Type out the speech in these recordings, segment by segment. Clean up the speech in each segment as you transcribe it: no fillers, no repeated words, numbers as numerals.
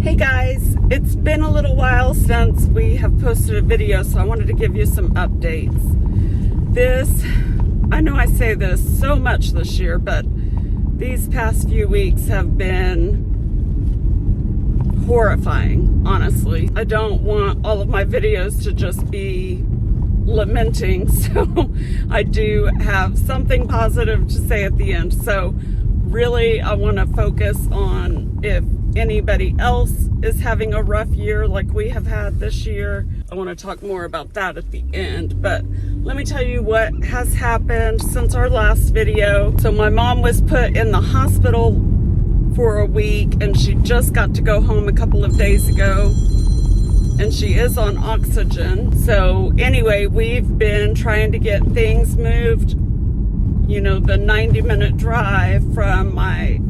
Hey guys, it's been a little while since we have posted a video, so I wanted to give you some updates. I know I say this so much this year, but these past few weeks have been horrifying, honestly. I don't want all of my videos to just be lamenting, so I do have something positive to say at the end. So really, I want to focus on if anybody else is having a rough year like we have had this year. I want to talk more about that at the end, but let me tell you what has happened since our last video. So my mom was put in the hospital for a week, and she just got to go home a couple of days ago, and she is on oxygen. So anyway, we've been trying to get things moved, you know, the 90-minute drive from my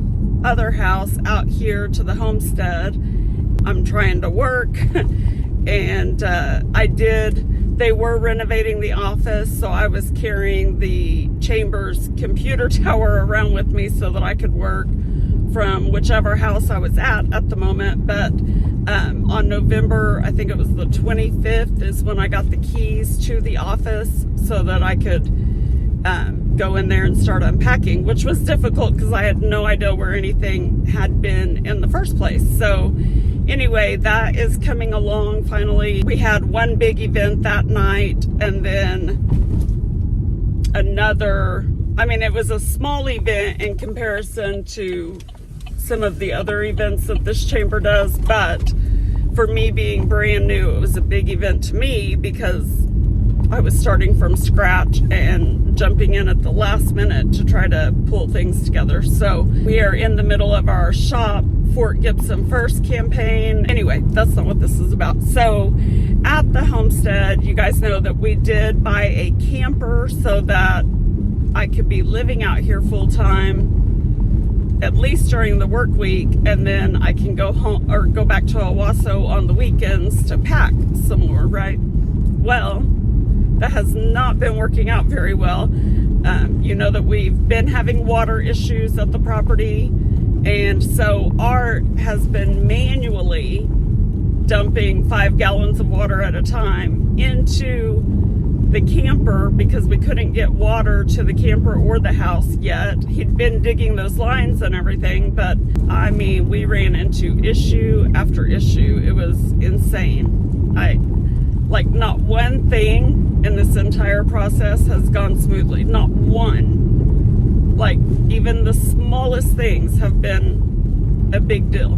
other house out here to the homestead. I'm trying to work and they were renovating the office, so I was carrying the Chambers computer tower around with me so that I could work from whichever house I was at the moment. But on November, I think it was the 25th, is when I got the keys to the office so that I could go in there and start unpacking, which was difficult because I had no idea where anything had been in the first place. So anyway, that is coming along finally. We had one big event that night, and then another, I mean, it was a small event in comparison to some of the other events that this chamber does, but for me being brand new, it was a big event to me because I was starting from scratch and jumping in at the last minute to try to pull things together. So we are in the middle of our Shop Fort Gibson First campaign. Anyway, that's not what this is about. So at the homestead, you guys know that we did buy a camper so that I could be living out here full time, at least during the work week, and then I can go home or go back to Owasso on the weekends to pack some more, right? Well, that has not been working out very well. You know that we've been having water issues at the property, and so Art has been manually dumping 5 gallons of water at a time into the camper because we couldn't get water to the camper or the house yet. He'd been digging those lines and everything, but I mean, we ran into issue after issue. It was insane. Like, not one thing in this entire process has gone smoothly. Not one. Like, even the smallest things have been a big deal.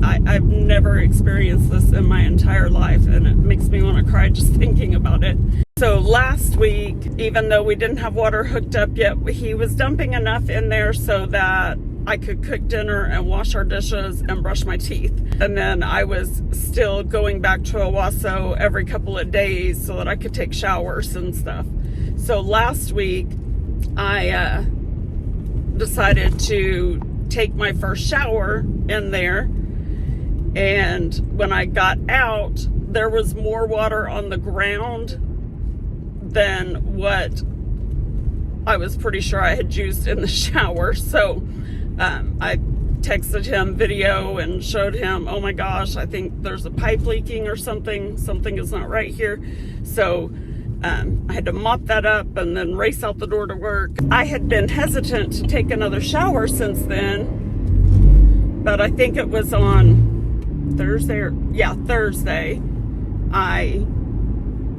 I've never experienced this in my entire life, and it makes me want to cry just thinking about it. So last week, even though we didn't have water hooked up yet, he was dumping enough in there so that I could cook dinner and wash our dishes and brush my teeth. And then I was still going back to Owasso every couple of days so that I could take showers and stuff. So last week, I decided to take my first shower in there. And when I got out, there was more water on the ground than what I was pretty sure I had used in the shower. So I texted him video and showed him, oh my gosh, I think there's a pipe leaking or something. Something is not right here. So I had to mop that up and then race out the door to work. I had been hesitant to take another shower since then, but I think it was on Thursday. Thursday. I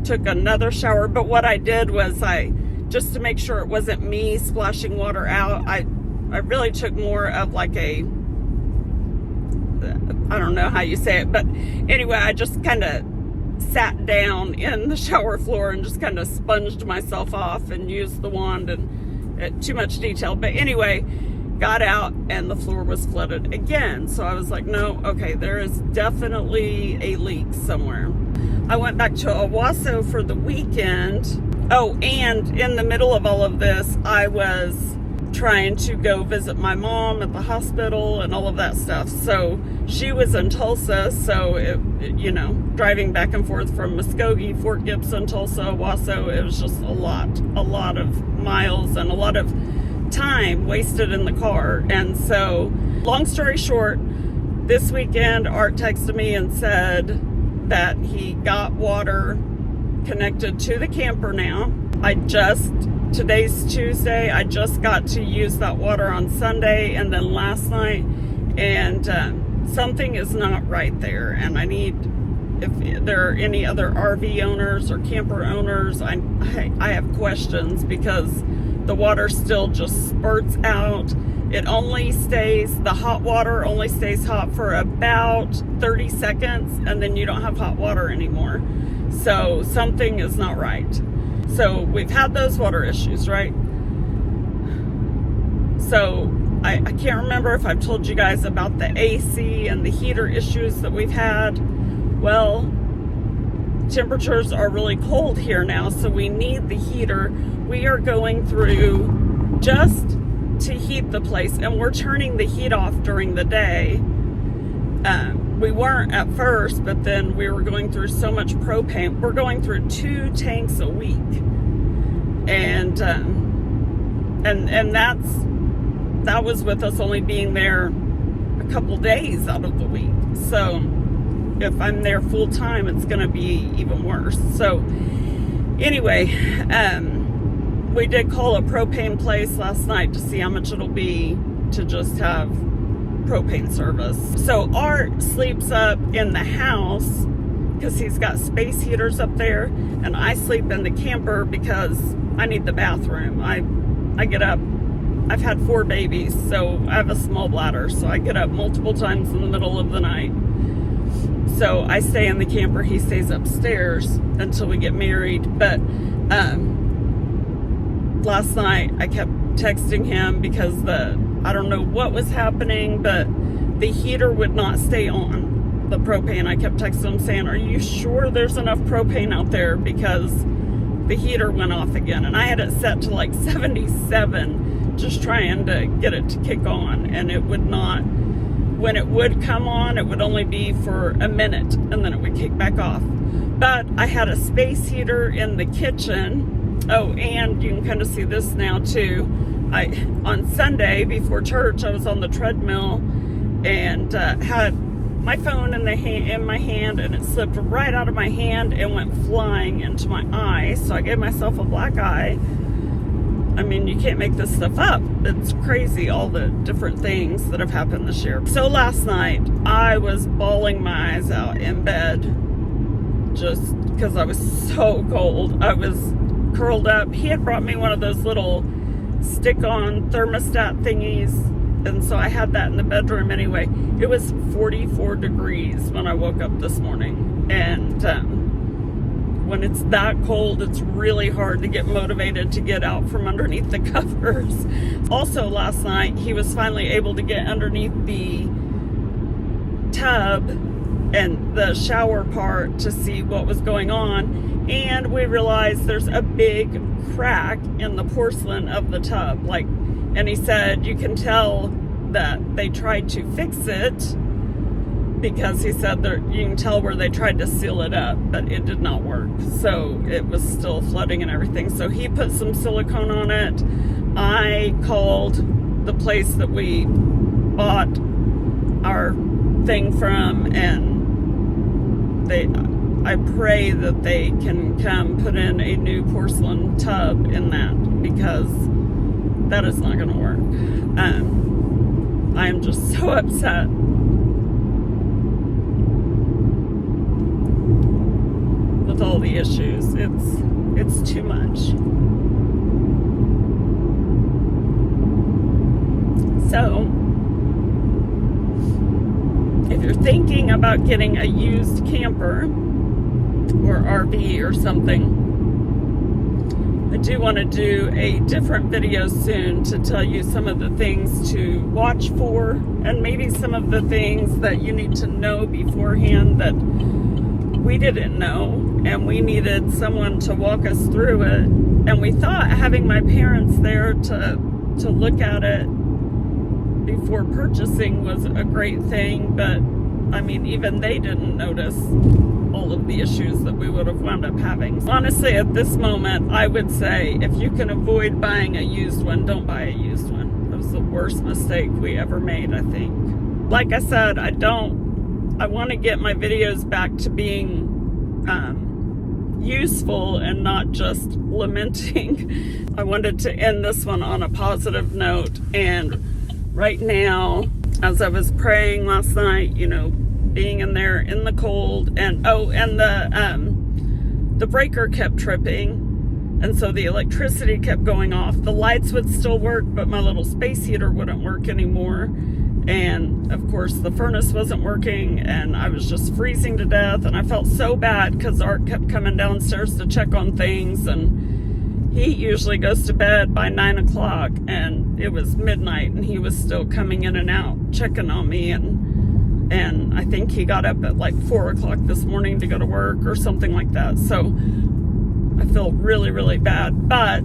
took another shower, but what I did was just to make sure it wasn't me splashing water out, I really took more of like I don't know how you say it, but anyway, I just kind of sat down in the shower floor and just kind of sponged myself off and used the wand, and too much detail. But anyway, got out and the floor was flooded again. So I was like, no, okay, there is definitely a leak somewhere. I went back to Owasso for the weekend. Oh, and in the middle of all of this, I was trying to go visit my mom at the hospital and all of that stuff. So she was in Tulsa, so you know, driving back and forth from Muskogee, Fort Gibson, Tulsa, Owasso, it was just a lot of miles and a lot of time wasted in the car. And so, long story short, This weekend, Art texted me and said that he got water connected to the camper now. Today's Tuesday, I just got to use that water on Sunday and then last night, and something is not right there, and I need, if there are any other RV owners or camper owners, I have questions, because the water still just spurts out. It only stays, the hot water only stays hot for about 30 seconds, and then you don't have hot water anymore. So something is not right. So we've had those water issues, right? So I can't remember if I've told you guys about the AC and the heater issues that we've had. Well, temperatures are really cold here now, so we need the heater. We are going through just to heat the place, and we're turning the heat off during the day. We weren't at first, but then we were going through so much propane. We're going through 2 tanks a week, and that was with us only being there a couple days out of the week. So if I'm there full time, it's going to be even worse. So anyway, we did call a propane place last night to see how much it'll be to just have propane service. So Art sleeps up in the house because he's got space heaters up there, and I sleep in the camper because I need the bathroom. I get up, I've had 4 babies, so I have a small bladder, so I get up multiple times in the middle of the night. So I stay in the camper, he stays upstairs until we get married. But last night I kept texting him because I don't know what was happening, but the heater would not stay on, the propane. I kept texting him saying, are you sure there's enough propane out there? Because the heater went off again, and I had it set to like 77, just trying to get it to kick on, and it would not. When it would come on, it would only be for a minute, and then it would kick back off. But I had a space heater in the kitchen. Oh, and you can kind of see this now too. On Sunday before church, I was on the treadmill and had my phone in my hand, and it slipped right out of my hand and went flying into my eye. So I gave myself a black eye. I mean, you can't make this stuff up. It's crazy, all the different things that have happened this year. So last night, I was bawling my eyes out in bed just because I was so cold. I was curled up. He had brought me one of those little stick-on thermostat thingies, and so I had that in the bedroom anyway. It was 44 degrees when I woke up this morning, and when it's that cold, it's really hard to get motivated to get out from underneath the covers. Also last night, he was finally able to get underneath the tub and the shower part to see what was going on, and we realized there's a big crack in the porcelain of the tub. And he said you can tell that they tried to fix it, because he said that you can tell where they tried to seal it up, but it did not work. So it was still flooding and everything. So he put some silicone on it. I called the place that we bought our thing from, and I pray that they can come put in a new porcelain tub in that, because that is not going to work. I am just so upset. With all the issues, it's too much. So if you're thinking about getting a used camper or RV or something, I do want to do a different video soon to tell you some of the things to watch for, and maybe some of the things that you need to know beforehand that we didn't know, and we needed someone to walk us through it. And we thought having my parents there to look at it before purchasing was a great thing, but I mean, even they didn't notice all of the issues that we would have wound up having. Honestly, at this moment, I would say if you can avoid buying a used one, don't buy a used one. It was the worst mistake we ever made, I think. like I said, I want to get my videos back to being useful and not just lamenting. I wanted to end this one on a positive note, and right now, as I was praying last night, you know, being in there in the cold, and the breaker kept tripping, and so the electricity kept going off. The lights would still work, but my little space heater wouldn't work anymore. And of course the furnace wasn't working, and I was just freezing to death, and I felt so bad because Art kept coming downstairs to check on things, and he usually goes to bed by 9 o'clock, and it was midnight and he was still coming in and out checking on me, and I think he got up at like 4 o'clock this morning to go to work or something like that. So I feel really, really bad. But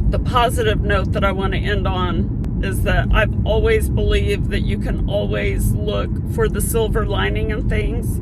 the positive note that I want to end on is that I've always believed that you can always look for the silver lining in things.